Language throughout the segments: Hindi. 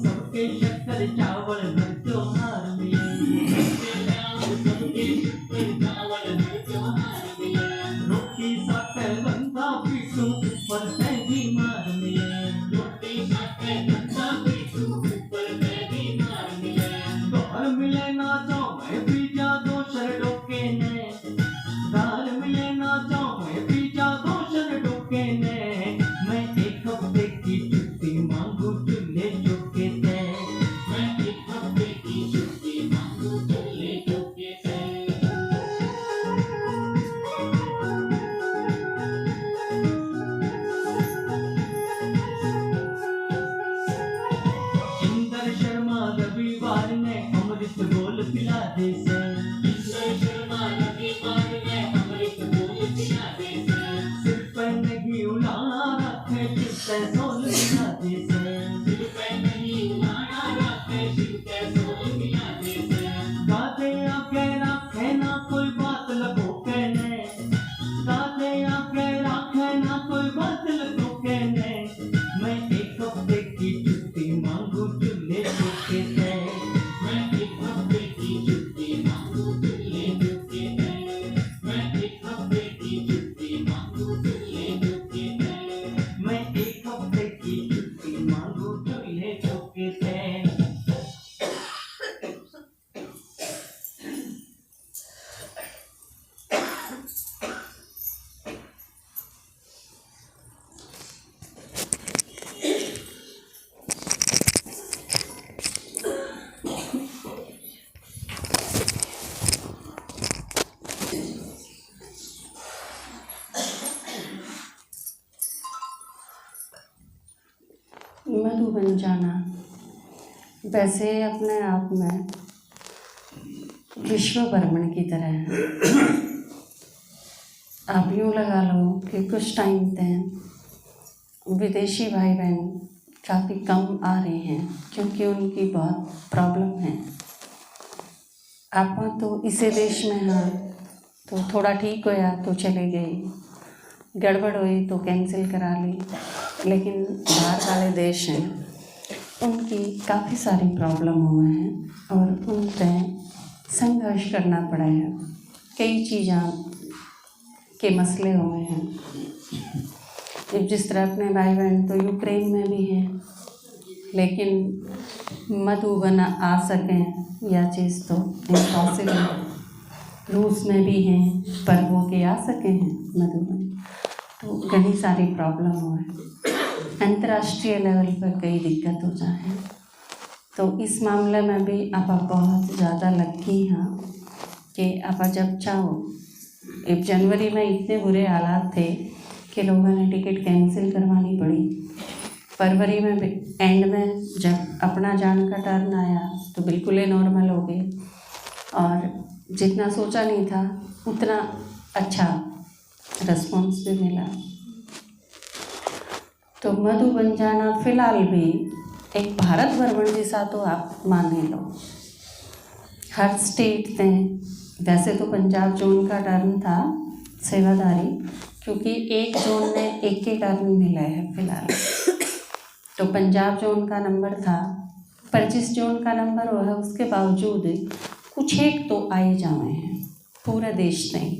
सबके शक्कर चावल हर त्योहार में, सबके शक्कर चावल हर त्योहार में, रोटी साकर बंदा पीटू ऊपर से बीमार में, रोटी साकर बंदा पीटू ऊपर से बीमार में, दाल मिले ना जाओ मैं पिज्जा दो शर्टों के ने, दाल मिले ना जाओ मैं पिज्जा दो शर्टों के ने, मैं एक हफ्ते की छुट्टी मांगू चूल्हे चौके से, मैं एक हफ्ते की छुट्टी मांगू चूल्हे चौके से। इंदर शर्मा रविवार ने अमृत गोल पिला दे से, इंदर शर्मा रविवार ने अमृत गोल पिला दे से, सिर पर नहीं उड़ाना रखे सिर पे सोल पिला दे से, सिर पे नहीं उड़ाना रखे सिर पे सोल पिला दे से, दादे आके रखे ना कोई बात लगो कहने, दादे आके रखे ना कोई बात लगो कहने, मैं एक हफ्ते की छुट्टी मांगू चूल्हे चौके से, मैं एक हफ्ते की छुट्टी मांगू चूल्हे चौके से, मैं एक हफ्ते की छुट्टी मांगू चूल्हे चौके से, मैं एक हफ्ते की छुट्टी मांगू चूल्हे चौके से। मधु बन जाना वैसे अपने आप में विश्व भ्रमण की तरह है। आप यूँ लगा लो कि कुछ टाइम तक विदेशी भाई बहन काफ़ी कम आ रहे हैं क्योंकि उनकी बहुत प्रॉब्लम है। आप तो इसी देश में हैं तो थोड़ा ठीक होया तो चले गए, गड़बड़ हुई तो कैंसिल करा ली, लेकिन बाहर वाले देश हैं उनकी काफ़ी सारी प्रॉब्लम हुए हैं और उन पर संघर्ष करना पड़ा है। कई चीज़ों के मसले हुए हैं। जिस तरह अपने भाई बहन तो यूक्रेन में भी हैं, लेकिन मधुबन आ सकें यह चीज़ तो इम्पॉसिबल है। रूस में भी हैं पर वो के आ सके हैं मधुबन, तो कई सारी प्रॉब्लम हुए। अंतर्राष्ट्रीय लेवल पर कई दिक्कत हो जाए, तो इस मामले में भी आप बहुत ज़्यादा लकी हैं कि आप जब चाहो। एक जनवरी में इतने बुरे हालात थे कि लोगों ने टिकट कैंसिल करवानी पड़ी। फरवरी में एंड में जब अपना जाने का टर्न आया तो बिल्कुल ही नॉर्मल हो गए और जितना सोचा नहीं था उतना अच्छा रिस्पॉन्स भी मिला। तो मधु बन जाना फ़िलहाल भी एक भारत भ्रमण जैसा तो आप मान ही लो। हर स्टेट में, वैसे तो पंजाब जोन का टर्न था सेवादारी, क्योंकि एक जोन में एक के टर्न मिला है फ़िलहाल। तो पंजाब जोन का नंबर था पर जिस जोन का नंबर हुआ है उसके बावजूद कुछ एक तो आए जाए हैं पूरे देश में,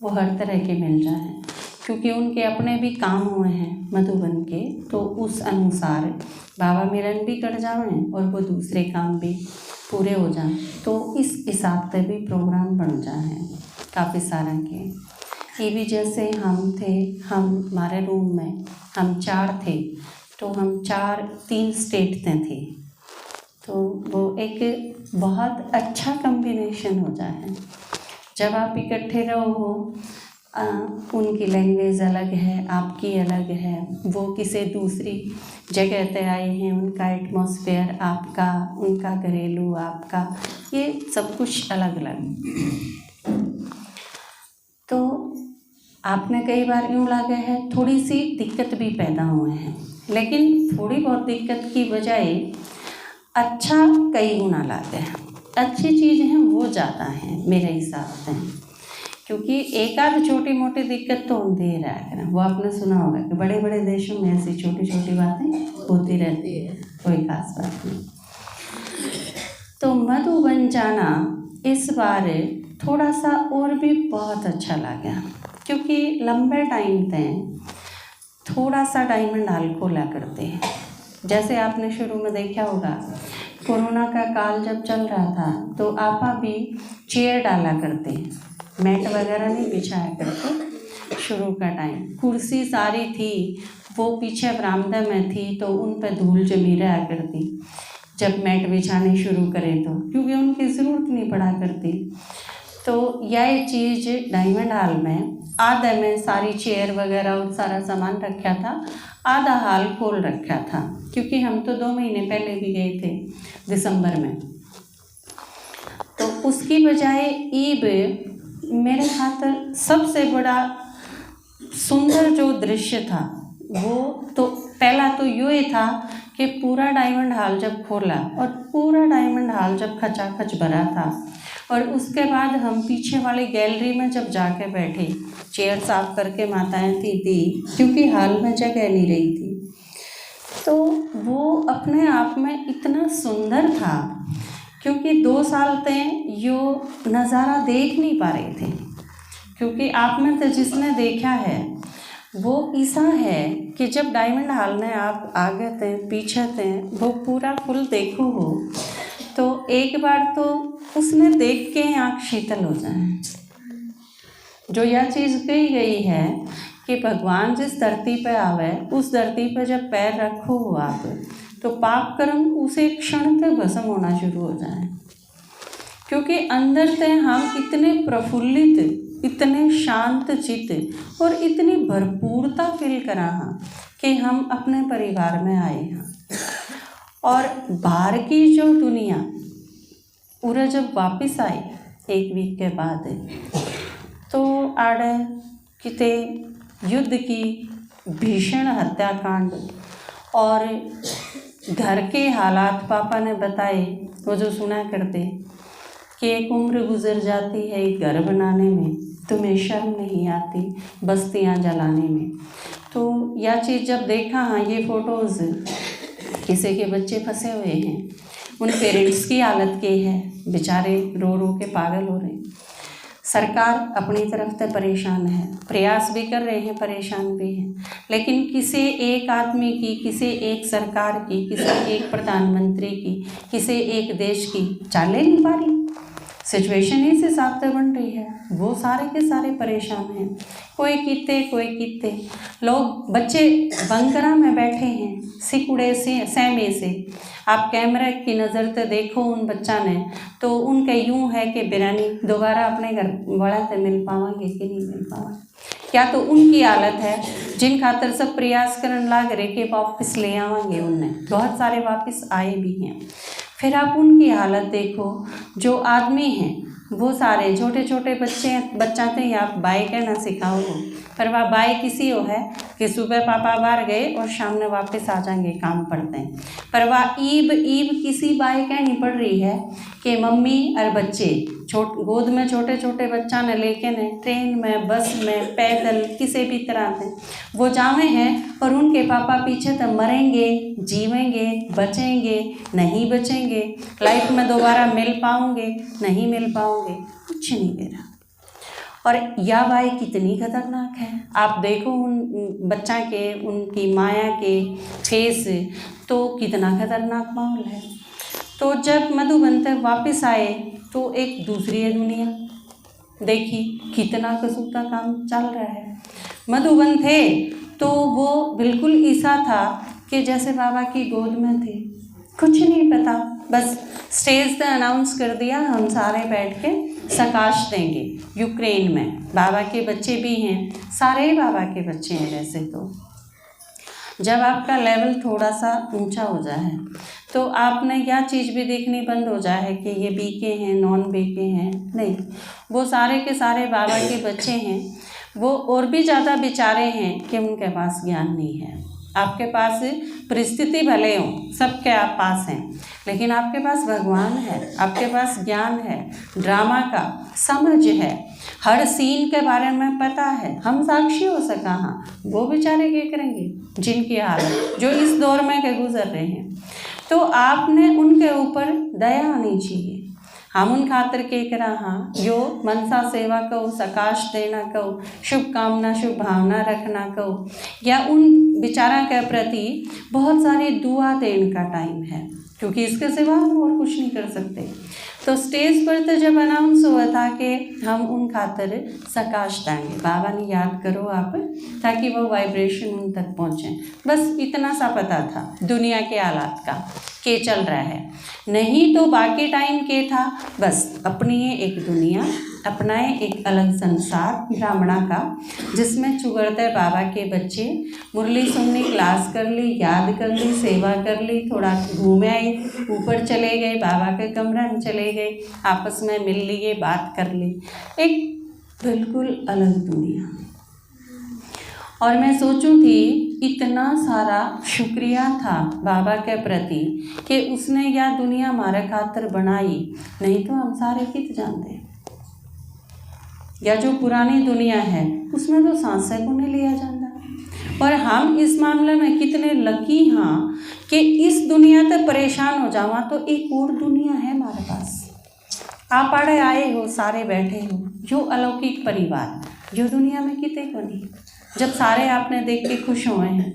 वो हर तरह के मिल जाए क्योंकि उनके अपने भी काम हुए हैं मधुबन के, तो उस अनुसार बाबा मिलन भी कर जाएं और वो दूसरे काम भी पूरे हो जाएं, तो इस हिसाब से भी प्रोग्राम बन जाए काफ़ी सारा के। ये भी जैसे हम थे, हमारे रूम में हम 4 थे तो हम 3 स्टेट में थे, तो वो एक बहुत अच्छा कॉम्बिनेशन हो जाए। जब आप इकट्ठे रहो, उनकी लैंग्वेज अलग है, आपकी अलग है, वो किसी दूसरी जगह से आए हैं, उनका एटमॉस्फेयर आपका, उनका घरेलू आपका, ये सब कुछ अलग अलग। तो आपने कई बार यूँ लगा है थोड़ी सी दिक्कत भी पैदा हुए हैं, लेकिन थोड़ी बहुत दिक्कत की बजाय अच्छा कई गुना लाते हैं। अच्छी चीज़ हैं वो ज़्यादा हैं मेरे हिसाब से, क्योंकि एक आध छोटी मोटी दिक्कत तो होती ही रहा है। वो आपने सुना होगा कि बड़े बड़े देशों में ऐसी छोटी छोटी बातें होती रहती है, कोई खास बात नहीं। तो मधुबन जाना इस बार थोड़ा सा और भी बहुत अच्छा लगा, क्योंकि लंबे टाइम तक थोड़ा सा डायमंड हॉल खोला करते हैं। जैसे आपने शुरू में देखा होगा, कोरोना का काल जब चल रहा था तो आपा भी चेयर डाला करते, मैट वगैरह नहीं बिछाया करते। शुरू का टाइम कुर्सी सारी थी वो पीछे बरामदा में थी, तो उन पर धूल जमी रहा करती जब मैट बिछाने शुरू करें तो, क्योंकि उनकी ज़रूरत नहीं पड़ा करती। तो यह चीज़ डायमंड हॉल में आधा में सारी चेयर वगैरह और सारा सामान रखा था, आधा हॉल खोल रखा था, क्योंकि हम तो 2 महीने पहले भी गए थे दिसंबर में। तो उसकी बजाय ईब मेरे खातिर सबसे बड़ा सुंदर जो दृश्य था वो तो पहला तो ये था कि पूरा डायमंड हॉल जब खोला और पूरा डायमंड हॉल जब खचाखच भरा था, और उसके बाद हम पीछे वाली गैलरी में जब जाके बैठे, चेयर साफ करके माताएं थी क्योंकि हॉल में जगह नहीं रही थी, तो वो अपने आप में इतना सुंदर था, क्योंकि 2 साल तक यो नज़ारा देख नहीं पा रहे थे। क्योंकि आप में तो जिसने देखा है वो ऐसा है कि जब डायमंड हॉल में आप आगे थे पीछे थे वो पूरा फुल देखो हो तो एक बार तो उसने देख के आँख शीतल हो जाए। जो यह चीज़ कही गई है कि भगवान जिस धरती पे आवे उस धरती पे जब पैर रखो हो आप, तो पाप कर्म उसे क्षण तक भस्म होना शुरू हो जाए, क्योंकि अंदर से हम इतने प्रफुल्लित, इतने शांत चित्त और इतनी भरपूरता फील करा हाँ कि हम अपने परिवार में आए हैं। और बाहर की जो दुनिया पूरा जब वापस आई 1 वीक के बाद, तो आड़े किते युद्ध की भीषण हत्याकांड और घर के हालात पापा ने बताए, वो जो सुना करते कि एक उम्र गुजर जाती है एक घर बनाने में, तुम्हें शर्म नहीं आती बस्तियां जलाने में। तो यह चीज़ जब देखा, हाँ ये फ़ोटोज़ किसी के बच्चे फंसे हुए हैं, उन पेरेंट्स की हालत के है, बेचारे रो रो के पागल हो रहे हैं। सरकार अपनी तरफ से परेशान है, प्रयास भी कर रहे हैं, परेशान भी हैं, लेकिन किसी एक आदमी की, किसी एक सरकार की, किसी एक प्रधानमंत्री की, किसी एक देश की चाले नहीं पा रही। सिचुएशन इस हिसाब से बन रही है, वो सारे के सारे परेशान हैं। कोई कितने लोग बच्चे बंकरा में बैठे हैं, सिकुड़े से सहमे से। आप कैमरा की नज़र से देखो उन बच्चा ने, तो उनका यूं है कि बिरानी दोबारा अपने घर वाला से मिल पावांगे कि नहीं मिल पावांगे। क्या तो उनकी हालत है जिन खातर सब प्रयास करने लग रहे कि वापस ले आवांगे, उनने बहुत सारे वापस आए भी हैं। फिर आप उनकी हालत देखो, जो आदमी हैं वो सारे छोटे छोटे बच्चा थे, आप बाय कहना सिखाओ हो, पर वह बाय किसी हो है कि सुबह पापा बाहर गए और शाम में वापस आ जाएंगे काम पड़ते हैं, पर वह ईब किसी बाय कहनी पड़ रही है कि मम्मी और बच्चे गोद में छोटे छोटे बच्चा ने लेके ने ट्रेन में, बस में, पैदल किसी भी तरह से वो जावे हैं, और उनके पापा पीछे तो मरेंगे, जीवेंगे, बचेंगे, नहीं बचेंगे, लाइफ में दोबारा मिल पाओगे, नहीं मिल पाओगे, कुछ नहीं दे रहा। और यह बाई कितनी खतरनाक है, आप देखो उन बच्चा के, उनकी माया के फेस, तो कितना खतरनाक माहौल है। तो जब मधुबन तक वापस आए तो एक दूसरी दुनिया देखी, कितना कसूता काम चल रहा है। मधुबन थे तो वो बिल्कुल ऐसा था कि जैसे बाबा की गोद में थे, कुछ नहीं पता, बस स्टेज पे अनाउंस कर दिया हम सारे बैठ के सकाश देंगे यूक्रेन में। बाबा के बच्चे भी हैं, सारे बाबा के बच्चे हैं। वैसे तो जब आपका लेवल थोड़ा सा ऊंचा हो जाए तो आपने यह चीज़ भी देखनी बंद हो जाए कि ये बीके हैं, नॉन बीके हैं, नहीं, वो सारे के सारे बाबा के बच्चे हैं। वो और भी ज़्यादा बेचारे हैं कि उनके पास ज्ञान नहीं है, आपके पास परिस्थिति भले हो, सबके आप पास हैं, लेकिन आपके पास भगवान है, आपके पास ज्ञान है, ड्रामा का समझ है, हर सीन के बारे में पता है। हम साक्षी हो सका, हाँ, वो बेचारे क्या करेंगे जिनकी हालत जो इस दौर में के गुजर रहे हैं। तो आपने उनके ऊपर दया आनी चाहिए। हम उन खातिर के करा, हाँ, जो मनसा सेवा कहो, सकाश देना कहो, शुभकामना शुभ भावना रखना कहो, या उन बेचारा के प्रति बहुत सारी दुआ देने का टाइम है, क्योंकि इसके सिवा हम और कुछ नहीं कर सकते। तो स्टेज पर तो जब अनाउंस हुआ था कि हम उन खातिर सकाश देंगे, बाबा ने याद करो आप, ताकि वो वाइब्रेशन उन तक पहुँचे, बस इतना सा पता था दुनिया के हालात का के चल रहा है। नहीं तो बाकी टाइम के था बस अपनी ये एक दुनिया, अपना एक अलग संसार ब्राह्मणा का, जिसमें चुगड़ते बाबा के बच्चे मुरली सुननी, क्लास कर ली, याद कर ली, सेवा कर ली, थोड़ा घूमे आए, ऊपर चले गए, बाबा के कमरे में चले गए, आपस में मिल लिए, बात कर ली, एक बिल्कुल अलग दुनिया। और मैं सोचूं थी इतना सारा शुक्रिया था बाबा के प्रति कि उसने यह दुनिया हमारे खातिर बनाई, नहीं तो हम सारे कित जानते। या जो पुरानी दुनिया है उसमें तो सांसें को नहीं लिया जाता, और हम इस मामले में कितने लकी हाँ कि इस दुनिया से परेशान हो जावा तो एक और दुनिया है हमारे पास। आप आड़े आए हो, सारे बैठे हो, जो अलौकिक परिवार, जो दुनिया में कितने को नहीं। जब सारे आपने देख के खुश हुए हैं,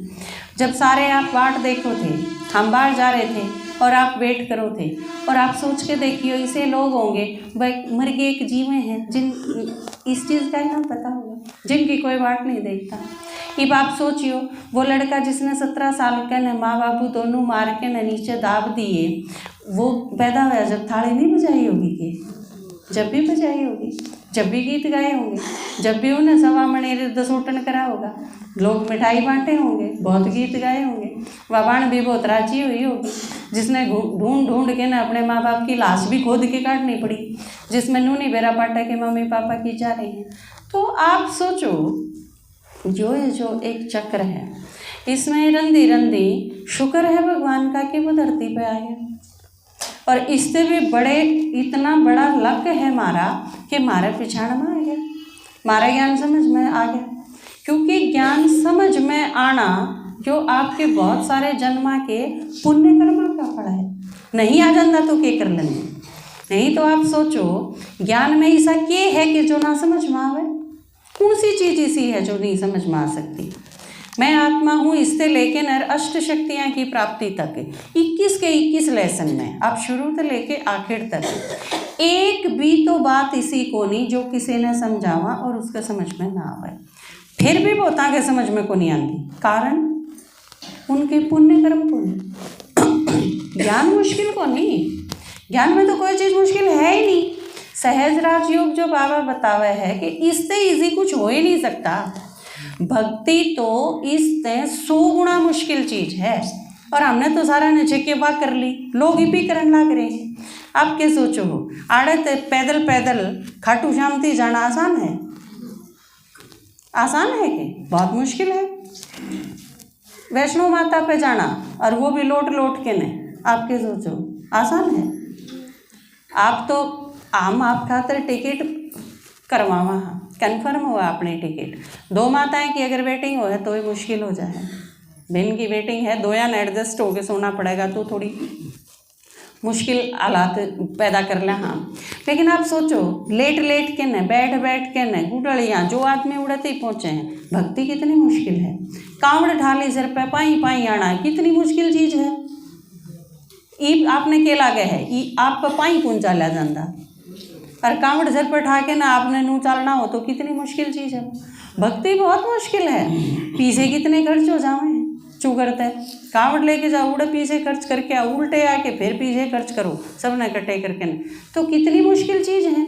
जब सारे आप बाट देखो थे, हम बाहर जा रहे थे और आप वेट करो थे, और आप सोच के देखियो ऐसे लोग होंगे मर गए एक जीवे हैं जिन इस चीज़ का ही ना पता होगा, जिनकी कोई बात नहीं देखता। अब आप सोचियो वो लड़का जिसने 17 साल के ने माँ बापू दोनों मार के न नीचे दाब दिए, वो पैदा हुआ जब थाली नहीं बजाई होगी कि जब भी बजाई होगी, जब भी गीत गाए होंगे, जब भी उन्हें सवा मणि दसोटन करा होगा, लोग मिठाई बांटे होंगे, बहुत गीत गाए होंगे, वाबाण भी बहुत राजी हुई होगी, जिसने ढूंढ ढूंढ के ना अपने माँ बाप की लाश भी खोद के काटनी पड़ी, जिसमें नूनी बेरा पाटा के मम्मी पापा की जा रही हैं। तो आप सोचो जो ये जो एक चक्र है, इसमें रंदी रंदी शुक्र है भगवान का कि वो धरती पे आ गया, और इससे भी बड़े इतना बड़ा लक है हमारा कि हमारे पिछाड़ में आ गया, हमारा ज्ञान समझ में आ गया। क्योंकि ज्ञान समझ में आना जो आपके बहुत सारे जन्मा के पुण्य कर्मा का फल है, नहीं आ जाता तो क्या कर लेंगे। नहीं तो आप सोचो ज्ञान में ऐसा क्या है कि जो ना समझ में आवे, कौन सी चीज़ ऐसी है जो नहीं समझ में आ सकती। मैं आत्मा हूँ इससे लेके नर अष्ट शक्तियाँ की प्राप्ति तक 21 के 21 लेसन में, आप शुरू से लेके आखिर तक एक भी तो बात इसी को नहीं जो किसी ने समझावा और उसका समझ में ना आवे। फिर भी बहुत आगे समझ में को नहीं आती, कारण उनके पुण्य कर्म को नहीं। ज्ञान मुश्किल को नहीं, ज्ञान में तो कोई चीज़ मुश्किल है ही नहीं। सहज राजयोग जो बाबा बतावे है कि इससे इजी कुछ हो ही नहीं सकता। भक्ति तो इससे 100 गुना मुश्किल चीज़ है, और हमने तो सारा नचे के वाह कर ली, लोग ही भी करने लग रहे हैं। आप क्या सोचो हो आड़े पैदल पैदल खाटू श्याम थी जाना आसान है? आसान है कि बहुत मुश्किल है। वैष्णो माता पे जाना और वो भी लौट लौट के ने, आप क्या सोचो आसान है? आप तो आप खातर टिकट करवावा, कन्फर्म हुआ अपनी टिकट। 2 माताएं की अगर वेटिंग हो है तो ही मुश्किल हो जाए, दिन की वेटिंग है, 2 यान एडजस्ट होके सोना पड़ेगा तो थोड़ी मुश्किल हालात पैदा कर लें। हाँ, लेकिन आप सोचो लेट लेट के न बैठ बैठ के न गुटड़ियाँ जो आदमी उड़ते ही पहुँचे हैं, भक्ति कितनी मुश्किल है। कांवड़ ढाली सिर पे पाई पाई आना कितनी मुश्किल चीज़ है। ई आपने के लागे है ई आप पाई पूंचा ला जाता, और कांवड़ सिर पर ठा के ना आपने नू चलना हो तो कितनी मुश्किल चीज़ है। भक्ति बहुत मुश्किल है, पीछे कितने खर्च हो जावे चू करते हैं। कांवड़ लेके जाओ उड़े पीछे खर्च करके आओ, उल्टे आके फिर पीछे खर्च करो, सब ने इकट्ठे करके न, तो कितनी मुश्किल चीज़ है।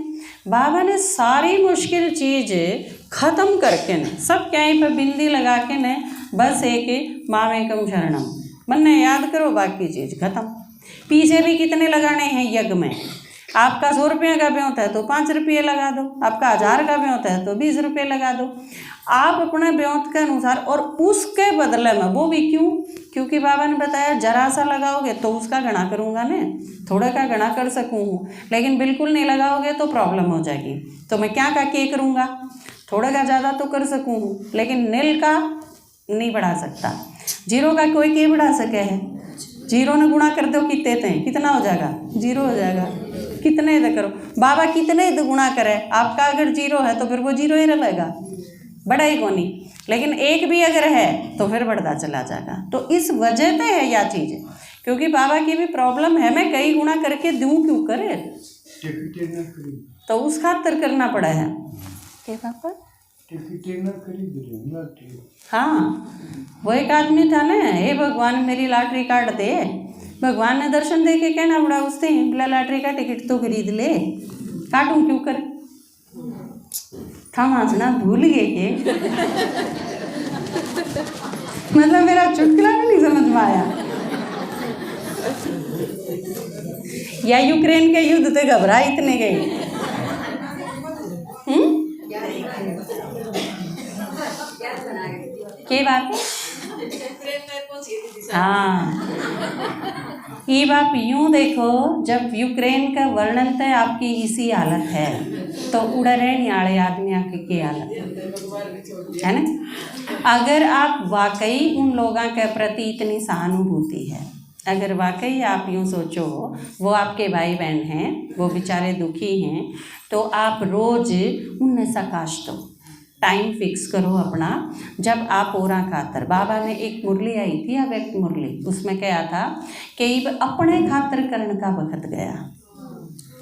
बाबा ने सारी मुश्किल चीज़ ख़त्म करके न सब कहीं पर बिंदी लगा के न बस एक मामेकम शरणम मन ने याद करो, बाकी चीज़ खत्म। पीछे भी कितने लगाने हैं यज्ञ में, आपका 100 रुपये का ब्योंत है तो 5 रुपये लगा दो, आपका 1000 का ब्योंत है तो 20 रुपये लगा दो। आप अपने ब्योंत के अनुसार, और उसके बदले में वो भी क्यों, क्योंकि बाबा ने बताया जरा सा लगाओगे तो उसका गणा करूँगा ना, थोड़ा का गणा कर सकूँ, लेकिन बिल्कुल नहीं लगाओगे तो प्रॉब्लम हो जाएगी। तो मैं क्या का के करूँगा, थोड़ा का ज़्यादा तो कर सकूँ, लेकिन नील का नहीं बढ़ा सकता। जीरो का कोई के बढ़ा सके है, जीरो ने गुणा कर दो कितने थे, कितना हो जाएगा, 0 हो जाएगा। कितने दे करो, बाबा कितने दे गुणा करे, आपका अगर 0 है तो फिर वो 0 ही रहेगा, बड़ा ही कोनी, लेकिन 1 भी अगर है तो फिर बढ़ता चला जाएगा। तो इस वजह से है यह चीज़, क्योंकि बाबा की भी प्रॉब्लम है, मैं कई गुणा करके दूँ क्यों करे, तो उस खातर करना पड़ा है। क्या पापा? हाँ, वो एक आदमी था ना, हे भगवान मेरी लॉटरी काट दे, भगवान ने दर्शन दे के कहना पड़ा उससे, बोला लॉटरी का टिकट तो खरीद ले, काटूं क्यों कर, हम हंसना भूल गए के मतलब मेरा चुटकुला भी नहीं समझ में आया। या यूक्रेन के युद्ध से घबरा इतने गए, क्या बात है? हाँ, ये बात यूँ देखो, जब यूक्रेन का वर्णन तो आपकी इसी हालत है, तो उड़ा रहने वाले आदमी की हालत है ना। अगर आप वाकई उन लोगों के प्रति इतनी सहानुभूति है, अगर वाकई आप यूँ सोचो वो आपके भाई बहन हैं, वो बेचारे दुखी हैं, तो आप रोज़ उन्हें सकाश दो, टाइम फिक्स करो अपना। जब आप ओरा खातर, बाबा ने एक मुरली आई थी, अव्यक्त मुरली, उसमें क्या था कि अपने खातर करने का वक्त गया,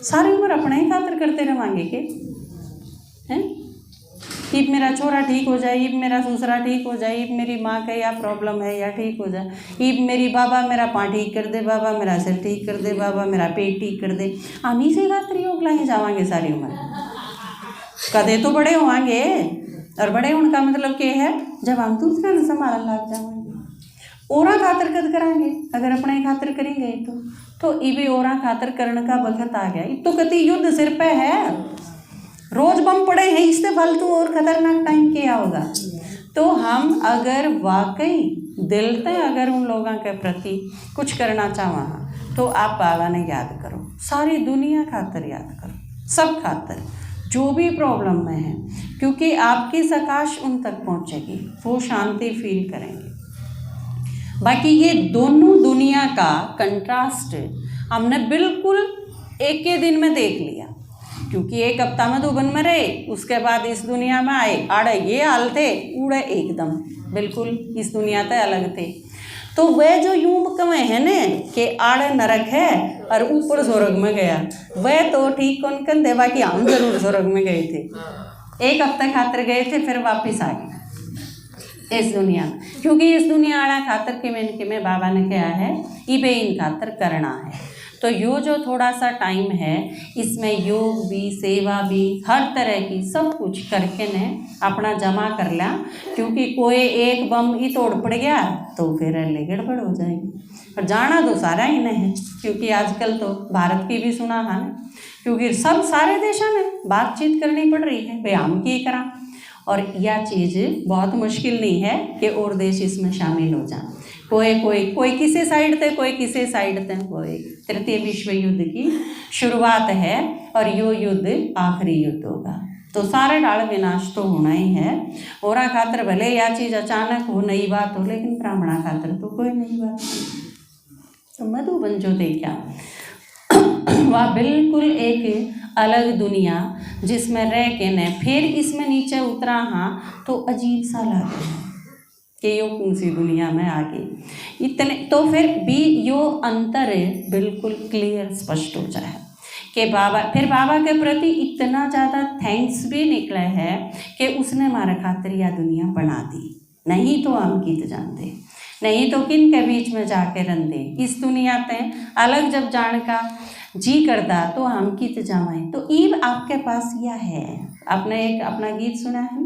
सारी उम्र अपने ही खातर करते रहेंगे के हैं, ईब मेरा छोरा ठीक हो जाए, ईब मेरा दूसरा ठीक हो जाए, ईब मेरी माँ का या प्रॉब्लम है या ठीक हो जाए, ईब मेरी बाबा मेरा पाँ ठीक कर दे, बाबा मेरा सिर ठीक कर दे, बाबा मेरा पेट ठीक कर दे। हम इसी खातर योग लाए जावांगे सारी उम्र, कदे तो बड़े होंगे, और बड़े उनका मतलब क्या है, जब हम दूसरा ने संभालने लग जाएंगे। ओरा खातर कद कराएंगे, अगर अपने खातर करेंगे तो इबे ओरा खातर करने का वक्त आ गया। तो कति युद्ध सिर पे है, रोज बम पड़े हैं, इससे फालतू और खतरनाक टाइम क्या होगा। तो हम अगर वाकई दिल से अगर उन लोगों के प्रति कुछ करना चाहें, तो आप बाबा ने याद करो, सारी दुनिया खातर याद करो, सब खातर जो भी प्रॉब्लम में है, क्योंकि आपकी सकाश उन तक पहुंचेगी, वो शांति फील करेंगे। बाकी ये दोनों दुनिया का कंट्रास्ट हमने बिल्कुल एक के दिन में देख लिया, क्योंकि एक हफ्ता में दुबन में रहे, उसके बाद इस दुनिया में आए, आड़े ये हाल थे, उड़े एकदम बिल्कुल इस दुनिया से अलग थे। तो वह जो यूं कमे है न कि आड़े नरक है और ऊपर स्वर्ग में गया, वह तो ठीक कौन कन दे, बाकी हम जरूर स्वर्ग में गए थे, एक हफ्ते खातर गए थे, फिर वापस आ गए इस दुनिया में, क्योंकि इस दुनिया आड़ा खातर के में बाबा ने क्या है, इबे इन खातर करना है। तो यो जो थोड़ा सा टाइम है, इसमें योग भी, सेवा भी, हर तरह की सब कुछ करके ने अपना जमा कर लिया, क्योंकि कोई एक बम ही तोड़ पड़ गया तो फिर अल्ले गड़बड़ हो जाएगी। और जाना तो सारा ही नहीं है, क्योंकि आजकल तो भारत की भी सुना है ना, क्योंकि सब सारे देशों में बातचीत करनी पड़ रही है, भाई हम की करा, और यह चीज़ बहुत मुश्किल नहीं है कि और देश इसमें शामिल हो जाए। कोई किसी साइड थे, कोई किसी साइड थे। वो एक तृतीय विश्व युद्ध की शुरुआत है और यो युद्ध आखिरी युद्ध होगा, तो सारे डाल विनाश तो होना ही है। और खातर भले यह चीज़ अचानक हो, नई बात हो, लेकिन ब्राह्मणा खातर तो कोई नई बात नहीं। तो मधुबन जो देखा वह बिल्कुल एक अलग दुनिया, जिसमें रह के न फिर इसमें नीचे उतरा, हाँ तो अजीब सा लगा कि यो कौन सी दुनिया में आ गई इतने। तो फिर भी यो अंतर बिल्कुल क्लियर स्पष्ट हो जाए कि बाबा के प्रति इतना ज़्यादा थैंक्स भी निकला है कि उसने हमारे खातिर यह दुनिया बना दी, नहीं तो हम गीत जानते, नहीं तो किन के बीच में जाके रंदे इस दुनिया ते अलग जब जान का जी करदा तो हम गीत जावाएं। तो ईब आपके पास यह है, आपने एक अपना गीत सुना है,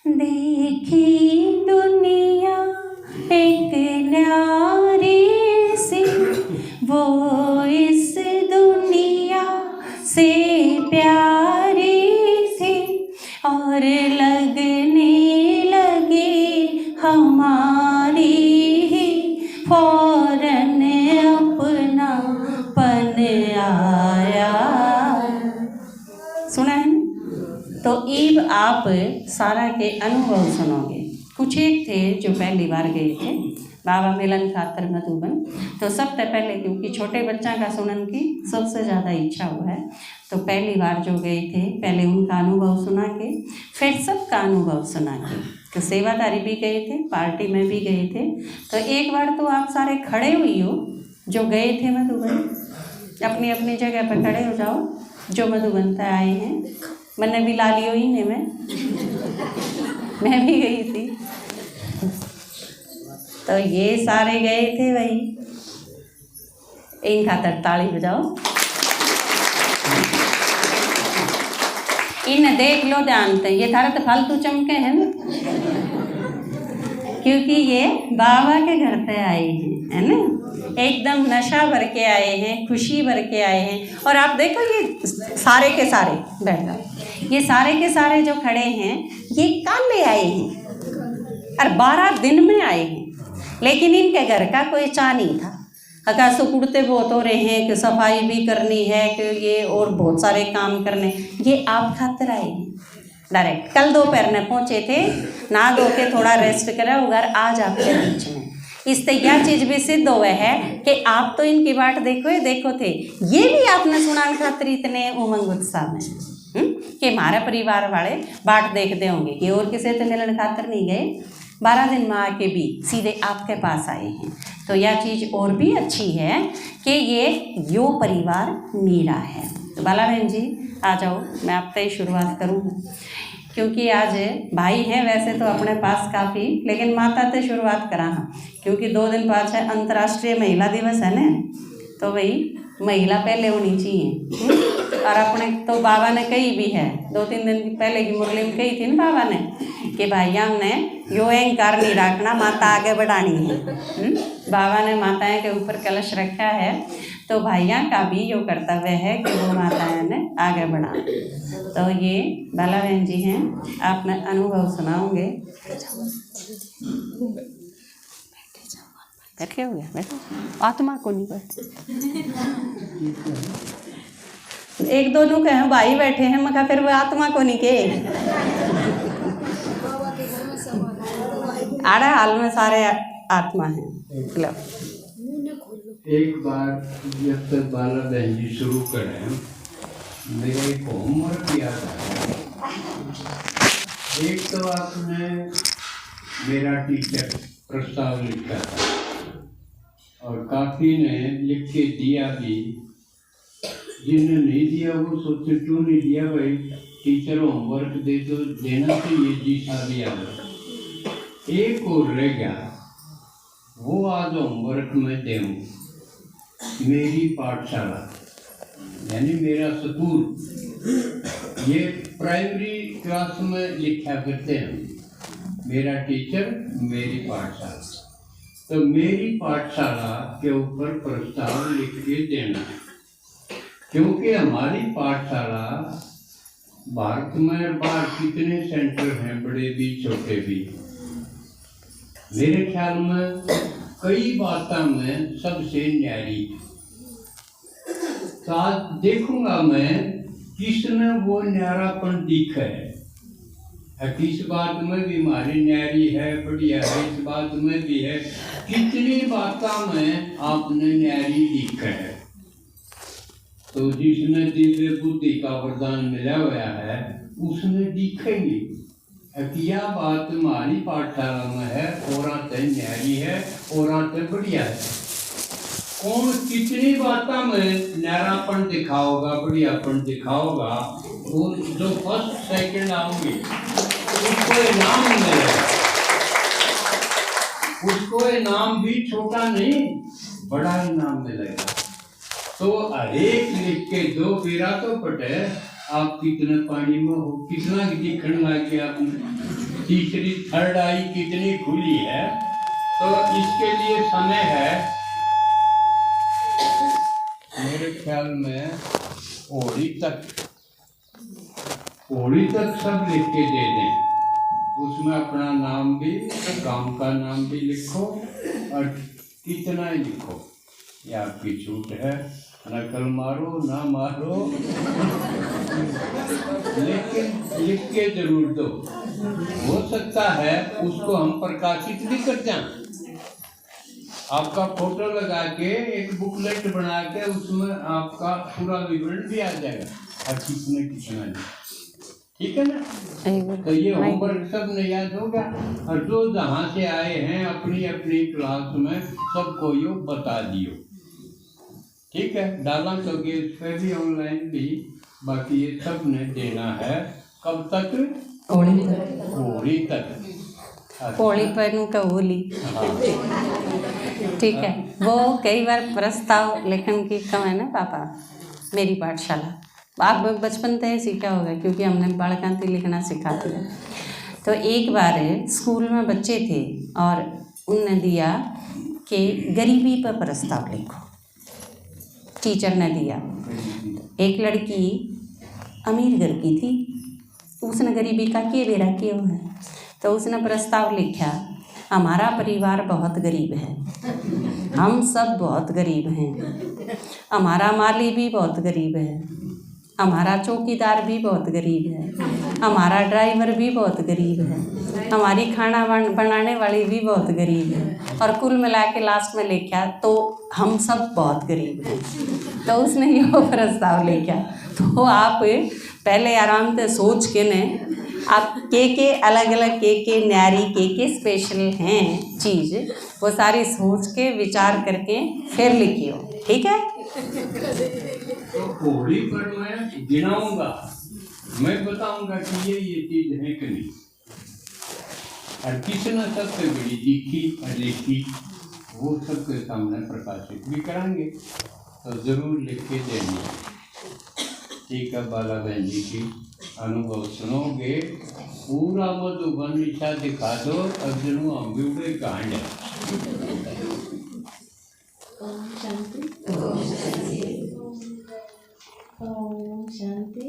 देखी दुनिया एक न्यारी सी, वो इस दुनिया तो ईब आप सारा के अनुभव सुनोगे। कुछ एक थे जो पहली बार गए थे बाबा मिलन खातर मधुबन, तो सबसे पहले क्योंकि छोटे बच्चा का सुनन की सबसे ज़्यादा इच्छा हुआ है, तो पहली बार जो गए थे पहले उनका अनुभव सुना के फिर सबका अनुभव सुना के, तो सेवादारी भी गए थे, पार्टी में भी गए थे। तो एक बार तो आप सारे खड़े हुई हो जो गए थे मधुबन, अपनी अपनी जगह पर खड़े हो जाओ जो मधुबन से आए हैं। मैंने भी ला लियो ही ने मैं भी गई थी। तो ये सारे गए थे भाई, इन खातर ताली बजाओ। इन देख लो ध्यान से, ये थारा तो फालतू चमके हैं ना, क्योंकि ये बाबा के घर पे आए हैं, है ना, एकदम नशा भर के आए हैं, खुशी भर के आए हैं। और आप देखो ये सारे के सारे बैठ जाओ, ये सारे के सारे जो खड़े हैं ये काले आए हैं और 12 दिन में आए हैं, लेकिन इनके घर का कोई चाह नहीं था। अगर सुकुड़ते बहुत हो रहे हैं कि सफाई भी करनी है कि ये और बहुत सारे काम करने, ये आप खातर आए हैं डायरेक्ट। कल दोपहर में पहुँचे थे, नहा धो के थोड़ा रेस्ट करा उधर, आज आपके बीच में। इससे यह चीज़ भी सिद्ध हुआ है कि आप तो इनकी बाट देखो थे, ये भी आपने सुनाने खातिर इतने उमंग उत्साह में कि हमारे परिवार वाले बाट देखते होंगे कि और किसी से मिलने खातिर नहीं गए, 12 दिन में आके भी सीधे आपके पास आए हैं। तो यह चीज़ और भी अच्छी है कि ये यो परिवार मेरा है। तो बाला बहन जी आ जाओ, मैं आपसे ही शुरुआत करूँ, क्योंकि आज भाई हैं वैसे तो अपने पास काफ़ी, लेकिन माता से शुरुआत करा हाँ, क्योंकि 2 दिन बाद है अंतर्राष्ट्रीय महिला दिवस है ना, तो वही महिला पहले होनी चाहिए। और अपने तो बाबा ने कही भी है, 2-3 दिन पहले की मुरली में कही थी ना बाबा ने कि भाई हमने यो अहंकार नहीं रखना, माता आगे बढ़ानी है। बाबा ने माताएं के ऊपर कलश रखा है, तो भाइयों का भी यो कर्तव्य है कि वो माताएं ने आगे बढ़ा। तो ये बाला बहन जी हैं, आपने अनुभव सुनाओगे। बैठे हो गया, बैठो, आत्मा को नहीं बैठ। एक दोनों के हैं भाई बैठे हैं, मगर फिर वो आत्मा को नहीं के आड़ा हाल में सारे आत्मा हैं। एक बार जब तक बाला बहन जी शुरू करें, मेरे एक होमवर्क याद आया। एक तो आपने मेरा टीचर प्रस्ताव लिखा था और काफ़ी ने लिख के दिया भी, जिन्हें नहीं दिया वो सोचे क्यों नहीं दिया भाई, टीचर होमवर्क दे तो देना चाहिए जी सारी याद। एक और रह गया, वो आज होमवर्क में दूँ, मेरी पाठशाला यानी मेरा स्कूल। ये प्राइमरी क्लास में लिखा करते हैं, मेरा टीचर मेरी पाठशाला। तो मेरी पाठशाला के ऊपर प्रस्ताव लिख के देना, क्योंकि हमारी पाठशाला भारत में बाहर कितने सेंटर हैं, बड़े भी छोटे भी, मेरे ख्याल में कई बातों में सबसे न्यारी। तो आज देखूंगा मैं किसने वो न्यारापन दिखा है, किस बात में भी हमारी न्यारी है, बढ़िया है, इस बात में भी है, कितनी बातों में आपने न्यारी दिखा है। तो जिसने दिव्य बुद्धि का वरदान मिला हुआ है उसने दिखेंगे कि यह बात हमारी पाठशाला में है, और न्यारी है और बढ़िया है। कौन कितनी बातों में न्यारापन दिखाओगा, बढ़ियापन दिखाओगा, वो जो फर्स्ट सेकंड आओगे उसको इनाम मिलेगा। उसको इनाम भी छोटा नहीं, बड़ा इनाम मिलेगा। तो हरेक लिख के दो, फिरा तो पटे आप कितने पानी में हो, कितना दिखने लग गया, तीसरी थर्ड आई कितनी खुली है। तो इसके लिए समय है मेरे ख्याल में होली तक सब लिख के दे दें। उसमें अपना नाम भी, गांव का नाम भी लिखो और कितना ही लिखो, ये आपकी छूट है। नकल मारो ना मारो, लेकिन लिख के जरूर दो। हो सकता है उसको हम प्रकाशित भी कर जाएं, आपका फोटो लगा के एक बुकलेट बना के उसमें आपका पूरा विवरण भी आ जाएगा और किसने कितना लिया, ठीक है ना। तो ये होमवर्क सब ने याद होगा, और जो जहाँ से आए हैं अपनी अपनी क्लास में सबको यो बता दियो, ठीक है। डाला तो इस पे भी ऑनलाइन भी, बाकी ये सब ने देना है। कब तक? होली तक। होली पहनू का होली, ठीक है। वो कई बार प्रस्ताव लेखन की कम है ना पापा, मेरी पाठशाला आप बचपन से सीखा होगा क्योंकि हमने बालकांति लिखना सिखा दिया। तो एक बार स्कूल में बच्चे थे और उनने दिया कि गरीबी पर प्रस्ताव लिखो। टीचर ने दिया, एक लड़की अमीर घर की थी, उसने गरीबी का के बेरा क्यों है, तो उसने प्रस्ताव लिखा, हमारा परिवार बहुत गरीब है, हम सब बहुत गरीब हैं, हमारा माली भी बहुत गरीब है, हमारा चौकीदार भी बहुत गरीब है, हमारा ड्राइवर भी बहुत गरीब है, हमारी खाना बनाने वाली भी बहुत गरीब है, और कुल मिला के लास्ट में लिखा तो हम सब बहुत गरीब हैं। तो उसने ये प्रस्ताव लिखा। तो आप पहले आराम से सोच के ने आप के अलग अलग के न्यारी के स्पेशल हैं चीज़, वो सारी सोच के विचार करके फिर लिखियो, ठीक है। तो होली पर मैं गिनाऊंगा, मैं बताऊंगा कि ये चीज है कि नहीं, और किसने सबसे बड़ी लिखी और लिखी वो सबके सामने प्रकाशित भी कराएंगे, तो जरूर लिख के देंगे, ठीक है। बाला बहन जी की अनुभव सुनोगे, पूरा मधुबन निशा दिखा दो, अब जनू हम भी उड़े कांड है। ओम शांति। ओम शांति।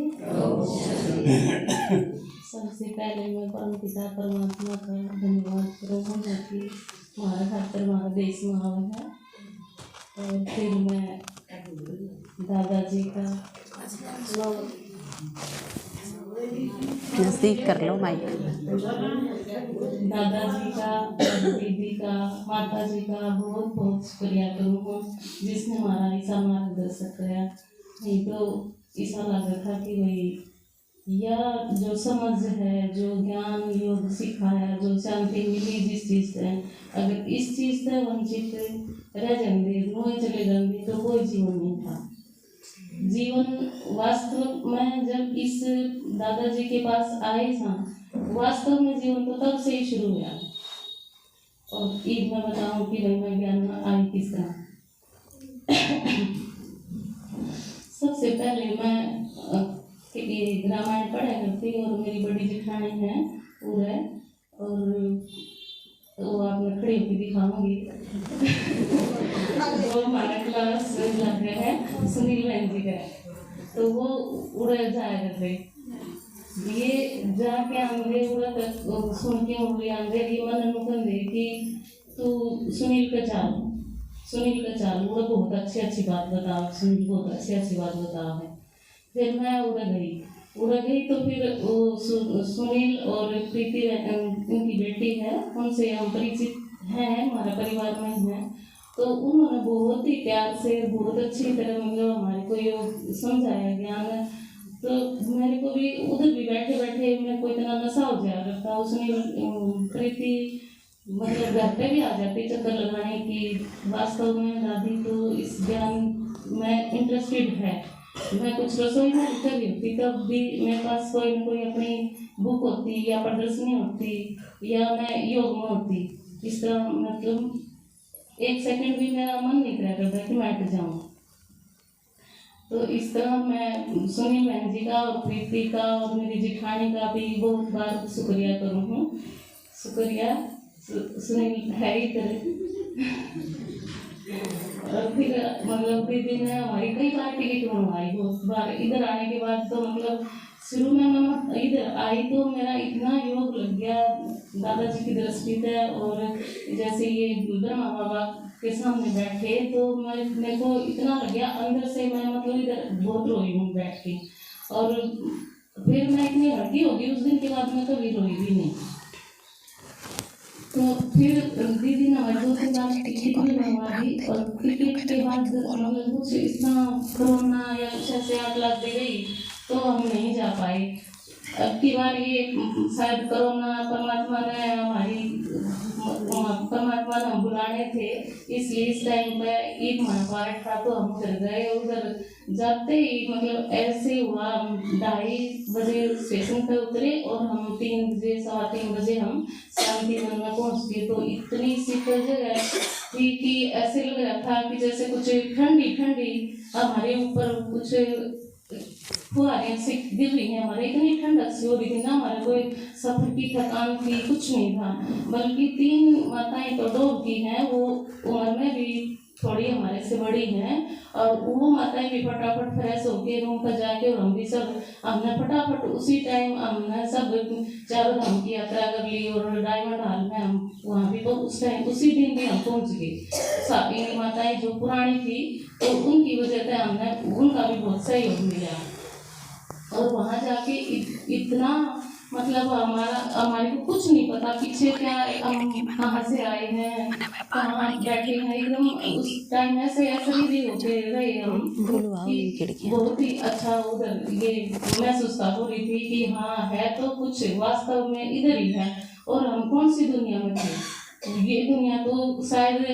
सबसे पहले मैं परमपिता परमात्मा का धन्यवाद करूँगा कि हमारा खातर हमारा देश महान है, और फिर मैं दादाजी का नज़दीक कर लो माइक। दादाजी का, दीदी का, माता जी का बहुत बहुत शुक्रिया करूँगा जिसने हमारा ऐसा मार्गदर्शन किया। नहीं तो ऐसा लग रहा था कि भाई यह जो समझ है, जो ज्ञान योग सीखा है, जो शांति मिली जिस चीज़ से, अगर इस चीज़ से वंचित रह जाएंगे, रोए चले जाएंगे, तो कोई जीवन नहीं था। जीवन वास्तव में जब इस दादाजी के पास आए था, वास्तव में जीवन तो तब से ही शुरू हुआ। और ईद में बताऊं कि भाई मैं ज्ञान में आई किस तरह। सबसे पहले मैं रामायण पढ़ा करती, और मेरी बड़ी जेठानी है पूरा, और वो आप मैं खड़ी होकर दिखाऊंगी। वो हमारा क्लास लग रहा है सुनील बहन जी का, तो वो उड़ जाया करते, ये जाके आंगे उड़ा तक सुन के उड़ी आंगे, ये मन मुकन दे कि तू सुनील का चाल वो बहुत अच्छी बात बताओ, सुनील बहुत अच्छी बात बताओ है। फिर मैं उड़ गई तो फिर वो सुनील और प्रीति उनकी बेटी है, उनसे हम परिचित हैं, हमारा परिवार में है। तो उन्होंने बहुत ही प्यार से बहुत अच्छी तरह मतलब हमारे को ये समझाया ज्ञान। तो मेरे को भी उधर भी बैठे बैठे मेरे को इतना नशा हो जाया करता। उसने प्रीति मतलब घर पे भी आ जाती चक्कर लगाने की, वास्तव में दादी तो इस ज्ञान में इंटरेस्टेड है। मैं कुछ रसोई में लिखा भी होती तब भी मेरे पास कोई न कोई अपनी बुक होती या प्रदर्शनी होती या मैं योग में होती। इस तरह मतलब एक सेकंड भी मेरा मन नहीं करता कि मैं हट जाऊँ। तो इस तरह मैं सुनील बहन जी का और प्रीति का और मेरी जेठानी का भी बहुत बार शुक्रिया करूँ। शुक्रिया सुनील है ही तरह। और फिर मतलब दीदी ने हमारी कई बार टिकट बनवाई, बहुत बार इधर आने के बाद तो मतलब शुरू में मैं इधर आई तो मेरा इतना योग लग गया दादाजी की दृष्टि से। और जैसे ये ब्रह्मा बाबा के सामने बैठे तो मेरे को इतना लग गया अंदर से, मैं मतलब इधर बहुत रोई हूँ बैठ के। और फिर मैं इतनी हल्की हो गई उस दिन के बाद, मैं कभी रोई भी नहीं। तो फिर दीदी ने हमारे 2-3 बार टिकट भी बनवा दी, और टिकट के बाद मतलब कुछ इतना कोरोना या कुछ ऐसे आग लग गई तो हम नहीं जा पाए। अब की बार ये शायद कोरोना परमात्मा ने हम बुलाने थे, इसलिए इस टाइम पे ईद महापाठ था तो हम उधर गए। उधर जाते ही मतलब ऐसे हुआ, हम 2:30 बजे स्टेशन पे उतरे और हम 3 बजे 3:15 बजे हम शांतिवन में पहुंच गए। तो इतनी शीतल जगह थी कि ऐसे लग रहा था कि जैसे कुछ ठंडी ठंडी हमारे ऊपर कुछ फुहारें से गिर रही हैं, हमारे इतनी ठंडक सी हो रही थी ना, हमारे कोई सफर की थकान थी कुछ नहीं था। बल्कि 3 माताएं तो डूबती हैं, वो उम्र में भी थोड़ी हमारे से बड़ी हैं, और वो माताएं भी फटाफट फ्रेश होके रूम पर जाके, और हम भी सब हमने फटाफट उसी टाइम हमने सब 4 धाम की यात्रा कर ली। और डायमंड हॉल में हम वहाँ भी तो उस टाइम उसी दिन भी हम पहुँच गए। इन माताएं जो पुरानी थी तो उनकी वजह से हमने उनका भी बहुत सहयोग मिला। और वहाँ जाके इतना मतलब हमारे को कुछ नहीं पता पीछे क्या, हम कहाँ से आए हैं, कहाँ बैठे हैं, एकदम उस टाइम ऐसे भी होते रहे हम कि बहुत ही अच्छा उधर ये महसूस हो रही थी कि हाँ है तो कुछ वास्तव में इधर ही है, और हम कौन सी दुनिया में थे। ये दुनिया तो शायद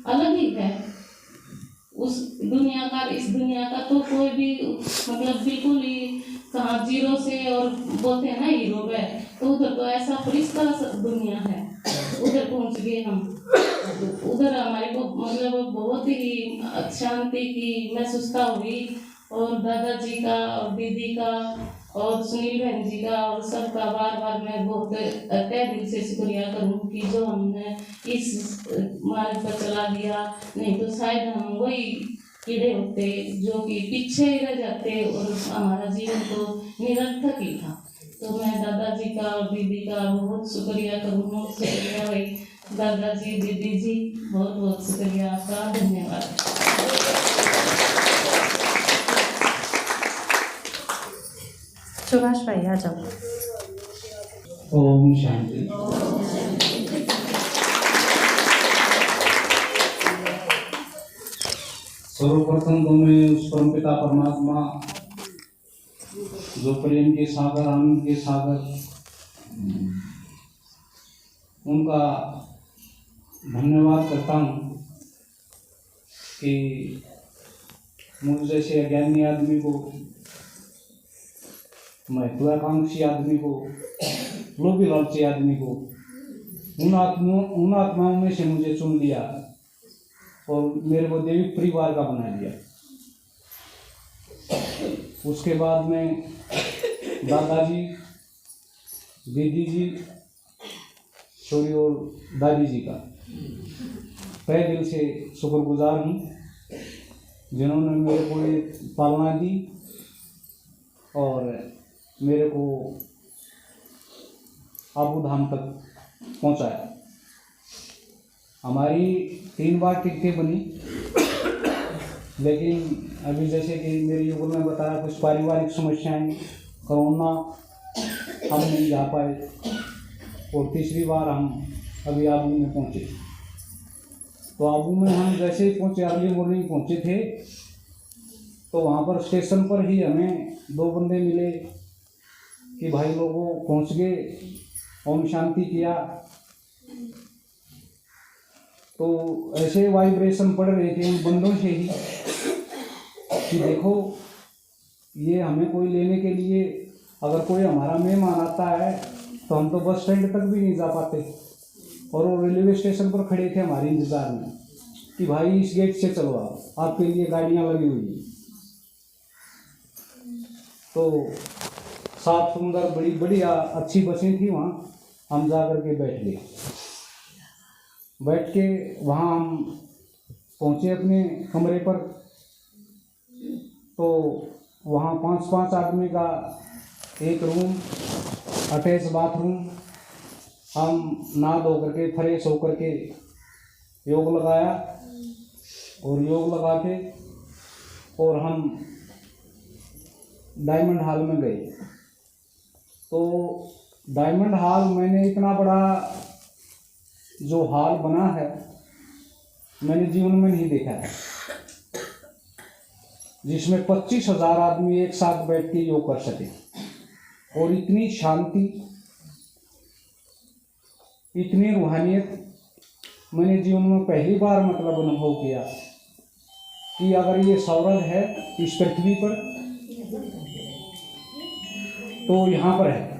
अलग ही है, उस दुनिया का इस दुनिया का तो कोई भी मतलब बिल्कुल ही कहाँ जीरो से, और बोलते हैं ना हीरो है, तो उधर तो ऐसा फरिश्ता दुनिया है। उधर पहुंच गए हम, उधर हमारे को मतलब बहुत ही शांति की महसूसता हुई। और दादाजी का और दीदी का और सुनील बहन जी का और सबका बार बार मैं बहुत तहे दिल से शुक्रिया करूँ कि जो हमने इस मार्ग पर चला दिया, नहीं तो शायद हम वही कीड़े होते जो कि पीछे ही रह जाते और हमारा जीवन तो निरर्थक ही था। तो मैं दादाजी का और दीदी का बहुत शुक्रिया करूँ। शुक्रिया भाई दादाजी दीदी जी, बहुत बहुत शुक्रिया आपका, धन्यवाद। सुभाष भाई आ जाओ। ओम शांति। सर्वप्रथम तो मैं उस परमपिता परमात्मा जो प्रेम के सागर, आनंद के सागर, उनका धन्यवाद करता हूँ कि मुझ जैसे अज्ञानी आदमी को, महत्वाकांक्षी आदमी को, लोभी लालची आदमी को, उन आत्माओं में से मुझे चुन लिया और मेरे को देवी परिवार का बना दिया। उसके बाद में दादाजी, दीदी जी, छोरी और दादी जी का तहे दिल से शुक्रगुजार हूँ, जिन्होंने मेरे को ये पालना दी और मेरे को आबू धाम तक पहुंचाया। हमारी 3 बार टिकटें बनी, लेकिन अभी जैसे कि मेरे युगल ने बताया कुछ पारिवारिक समस्याएं, कोरोना, हम नहीं जा पाए और तीसरी बार हम अभी आबू में पहुंचे। तो आबू में हम जैसे ही पहुंचे, अर्ली मॉर्निंग पहुंचे थे, तो वहाँ पर स्टेशन पर ही हमें 2 बंदे मिले कि भाई लोगों पहुँच गए, ओम शांति किया। तो ऐसे वाइब्रेशन पड़ रहे थे उन बंदों से ही कि देखो ये हमें कोई लेने के लिए, अगर कोई हमारा मेहमान आता है तो हम तो बस स्टैंड तक भी नहीं जा पाते, और वो रेलवे स्टेशन पर खड़े थे हमारे इंतज़ार में कि भाई इस गेट से चलो, आपके लिए गाड़ियाँ लगी हुई हैं। तो साफ सुंदर बड़ी बढ़िया अच्छी बसें थी, वहाँ हम जा कर के बैठ गए। बैठ के वहाँ हम पहुँचे अपने कमरे पर, तो वहाँ 5-5 आदमी का एक रूम, अटैच बाथरूम। हम नहा धो करके फ्रेश होकर के योग लगाया और योग लगा के और हम डायमंड हॉल में गए। तो डायमंड हॉल मैंने इतना बड़ा जो हॉल बना है मैंने जीवन में नहीं देखा है, जिसमें 25,000 आदमी एक साथ बैठ के योग कर सके और इतनी शांति, इतनी रूहानियत मैंने जीवन में पहली बार मतलब अनुभव किया कि अगर ये स्वर्ग है इस पृथ्वी पर तो यहाँ पर है।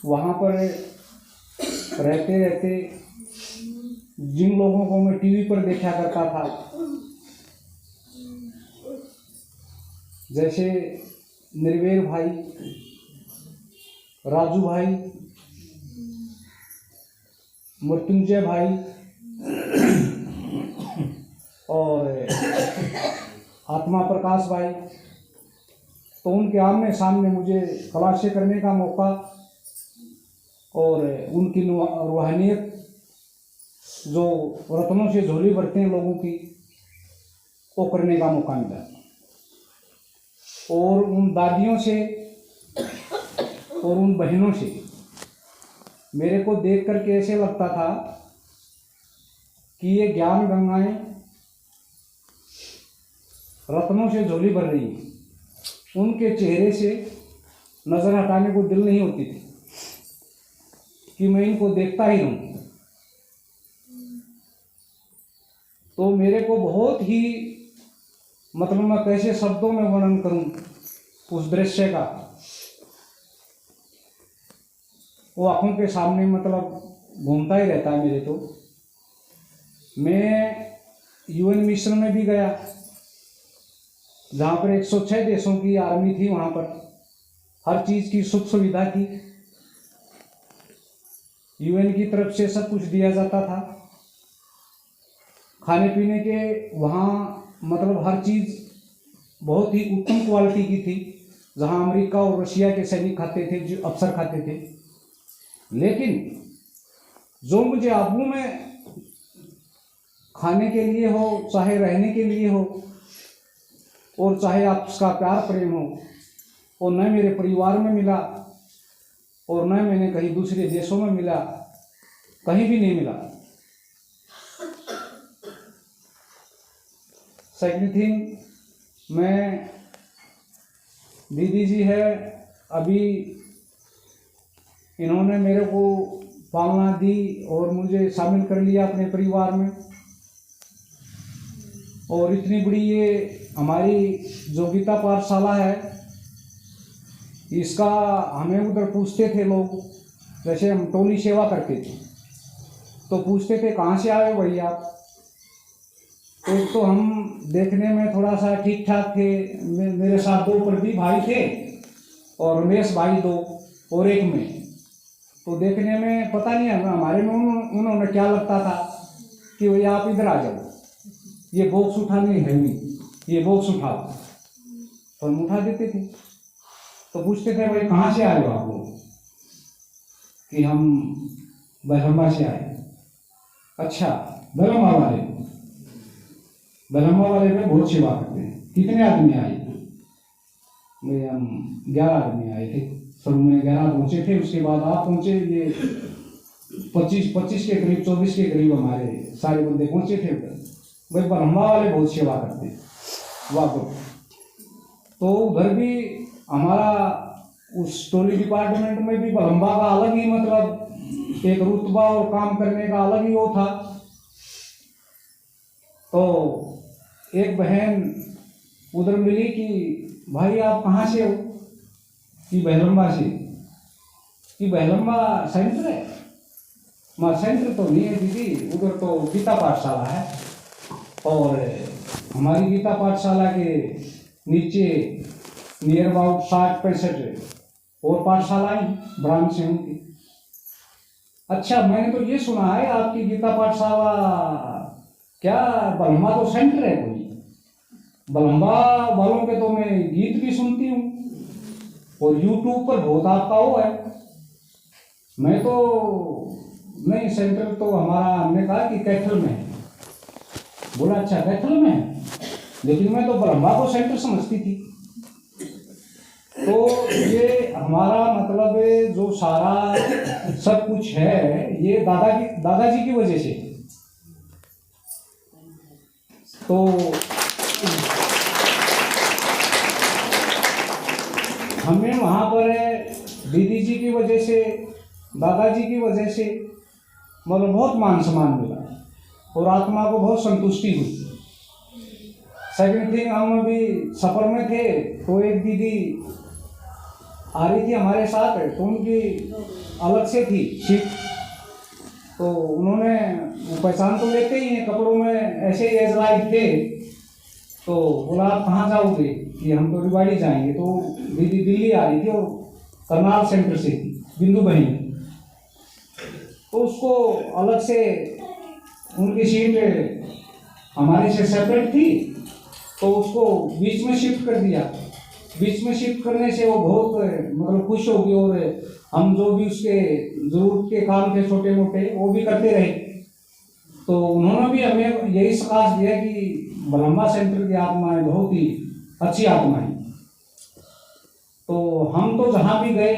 वहाँ पर रहते रहते जिन लोगों को मैं टीवी पर देखा करता था, जैसे निर्वेर भाई, राजू भाई, मृत्युंजय भाई और आत्मा प्रकाश भाई, तो उनके आमने सामने मुझे क्लासे करने का मौका और उनकी रूहानियत जो रत्नों से झोली भरते हैं लोगों की, वो करने का मौका मिला। और उन दादियों से और उन बहनों से मेरे को देख करके ऐसे लगता था कि ये ज्ञान गंगाएं रत्नों से झोली भर रही हैं। उनके चेहरे से नज़र हटाने को दिल नहीं होती थी कि मैं इनको देखता ही रहूं। तो मेरे को बहुत ही मतलब मैं कैसे शब्दों में वर्णन करूं उस दृश्य का, वो आंखों के सामने मतलब घूमता ही रहता है मेरे। तो मैं यूएन मिशन में भी गया जहाँ पर 106 देशों की आर्मी थी, वहाँ पर हर चीज़ की सुख सुविधा थी, यूएन की तरफ से सब कुछ दिया जाता था, खाने पीने के वहाँ मतलब हर चीज़ बहुत ही उत्तम क्वालिटी की थी, जहाँ अमेरिका और रशिया के सैनिक खाते थे, जो अफसर खाते थे। लेकिन जो मुझे आबू में खाने के लिए हो, चाहे रहने के लिए हो, और चाहे आपका प्यार प्रेम हो, और न मेरे परिवार में मिला और न मैंने कहीं दूसरे देशों में मिला, कहीं भी नहीं मिला। सेकंड थिंग, मैं दीदी जी है, अभी इन्होंने मेरे को पालना दी और मुझे शामिल कर लिया अपने परिवार में। और इतनी बड़ी ये हमारी जो गीता पाठशाला है, इसका हमें उधर पूछते थे लोग, जैसे हम टोली सेवा करते थे तो पूछते थे कहाँ से आए भाई आप। तो हम देखने में थोड़ा सा ठीक ठाक थे, मेरे साथ 2 प्रदीप भाई थे और रमेश भाई 2 और एक में, तो देखने में पता नहीं हमारे में उन्होंने क्या लगता था कि भाई आप इधर आ जाओ, ये बॉक्स उठाने है नहीं, ये बॉक्स उठाओ, तो हम उठा देते थे। तो पूछते थे भाई कहाँ से आए हो आप लोग, कि हम बरहम्बा से आए। अच्छा, बरहम्बा वाले में बहुत सेवा करते हैं। कितने आदमी आए? हम 11 आदमी आए थे, शुरू में 11 पहुंचे थे, उसके बाद आप पहुंचे, ये 25 के करीब, 24 के करीब हमारे सारे बंदे पहुंचे थे उधर। भाई ब्रह्मा वाले बहुत सेवा करते हैं वहाँ पर। तो उधर भी हमारा उस टोली डिपार्टमेंट में भी ब्रह्मा का अलग ही मतलब एक रुतबा और काम करने का अलग ही वो था। तो एक बहन उधर मिली कि भाई आप कहाँ से हो, कि बहलम्बा से, कि बहलम्बा सेंटर है। माँ सेंटर तो नहीं है दीदी, उधर तो गीता पाठशाला है, और हमारी गीता पाठशाला के नीचे नियर अबाउट 60-65 और पाठशालाएं ब्रांच हैं उनकी। अच्छा, मैंने तो ये सुना है आपकी गीता पाठशाला क्या बलम्बा तो सेंटर है कोई? बलम्बा वालों के तो मैं गीत भी सुनती हूँ और यूट्यूब पर बहुत आपका वो है। मैं तो नहीं सेंटर तो हमारा, हमने कहा कि कैथल में है। बोला अच्छा कैथल में है, लेकिन मैं तो ब्रह्मा को सेंटर समझती थी। तो ये हमारा मतलब जो सारा सब कुछ है ये दादाजी की वजह से। तो हमें वहाँ पर दीदी जी की वजह से, दादाजी की वजह से मतलब बहुत मान सम्मान मिला और आत्मा को बहुत संतुष्टि हुई। सेकंड थिंग, हम अभी सफर में थे तो एक दीदी आ रही थी हमारे साथ, तो उनकी अलग से थी सीट, तो उन्होंने पहचान तो लेते ही हैं कपड़ों में, ऐसे ही एज लाइक थे। तो बोला आप कहाँ जाओगे, कि हम तो रिवाड़ी जाएंगे। तो दीदी दिल्ली आ रही थी और करनाल सेंटर से थी, बिंदु बहन। तो उसको अलग से उनकी सीट हमारे से सेपरेट थी, तो उसको बीच में शिफ्ट कर दिया। बीच में शिफ्ट करने से वो बहुत मतलब खुश हो गई और हम जो भी उसके जरूरत के काम थे छोटे मोटे वो भी करते रहे। तो उन्होंने भी हमें यही सकाश दिया कि ब्रह्मा सेंटर की आत्माएं बहुत ही अच्छी आत्माएं। तो हम तो जहाँ भी गए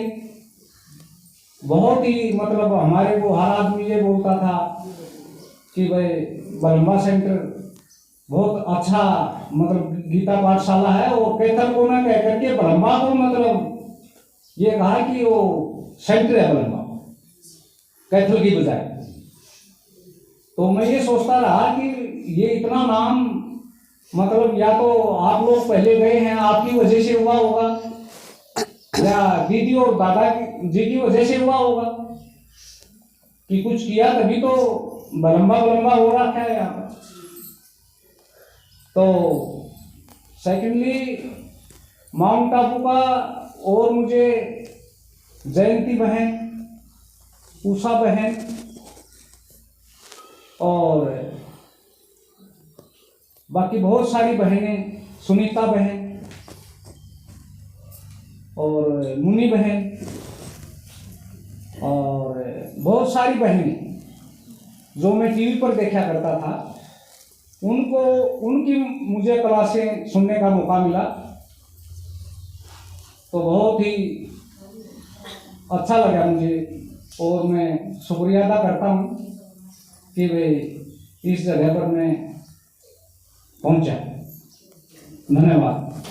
बहुत ही मतलब हमारे को हर आदमी ये बोलता था कि भाई ब्रह्मा सेंटर बहुत अच्छा मतलब गीता पाठशाला है। और कैथल को ना कह करके ब्रह्मा को मतलब ये कहा कि वो सेंटर है ब्रह्मा कैथल की बजाय। तो मैं ये सोचता रहा कि ये इतना नाम मतलब या तो आप लोग पहले गए हैं आपकी वजह से हुआ होगा, या दीदी और दादा जी की वजह से हुआ होगा कि कुछ किया तभी तो ब्रह्मा हो रखा है यहाँ पर। तो सेकेंडली माउंट आबू का, और मुझे जयंती बहन, उषा बहन और बाकी बहुत सारी बहनें, सुनीता बहन और मुन्नी बहन और बहुत सारी बहनें जो मैं टीवी पर देखा करता था, उनकी मुझे क्लासें सुनने का मौका मिला। तो बहुत ही अच्छा लगा मुझे और मैं शुक्रिया अदा करता हूँ कि वे इस जगह पर मैं पहुँचा। धन्यवाद।